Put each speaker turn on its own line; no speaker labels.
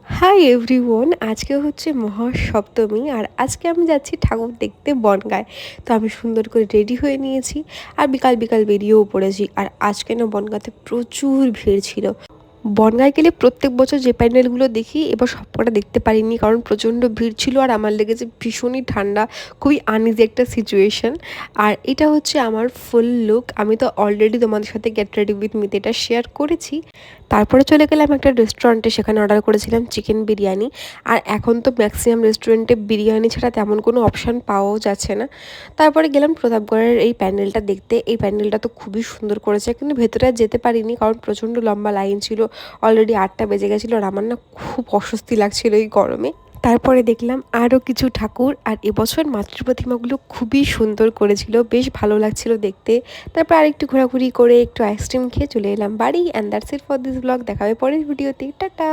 Hi everyone, আজকে হচ্ছে মহাসপ্তমী আর আজকে আমি যাচ্ছি ঠাকুর দেখতে বনগাঁয়। তো আমি সুন্দর করে রেডি হয়ে নিয়েছি আর বিকাল বিকাল বেরিয়েও পড়েছি। আর আজকে না বনগাঁতে প্রচুর ভিড় ছিল। বনগাঁয় গেলে প্রত্যেক বছর যে প্যান্ডেলগুলো দেখি এবার সবকটা দেখতে পারিনি, কারণ প্রচণ্ড ভিড় ছিল আর আমার লেগেছে ভীষণই ঠান্ডা, খুবই আনইজি একটা সিচুয়েশন। আর এটা হচ্ছে আমার ফুল লুক। আমি তো অলরেডি তোমাদের সাথে গেট রেডি উইথ মিতে এটা শেয়ার করেছি। তারপরে চলে গেলাম একটা রেস্টুরেন্টে, সেখানে অর্ডার করেছিলাম চিকেন বিরিয়ানি। আর এখন তো ম্যাক্সিমাম রেস্টুরেন্টে বিরিয়ানি ছাড়া তেমন কোনো অপশান পাওয়াও যাচ্ছে না। তারপরে গেলাম প্রতাপগড়ের এই প্যান্ডেলটা দেখতে। এই প্যান্ডেলটা তো খুবই সুন্দর করেছে, কিন্তু ভেতরে আর যেতে পারিনি কারণ প্রচণ্ড লম্বা লাইন ছিল। অলরেডি 8টা বেজে গেছিলো আর আমার না খুব অস্বস্তি লাগছিল এই গরমে। তারপরে দেখলাম আরও কিছু ঠাকুর, আর এবছর মাতৃ প্রতিমাগুলো খুবই সুন্দর করেছিল, বেশ ভালো লাগছিল দেখতে। তারপর আরেকটু ঘোরাঘুরি করে একটু আইসক্রিম খেয়ে চলে এলাম বাড়ি। And that's it for this blog. দেখা হবে পরের ভিডিওতে। টাটা।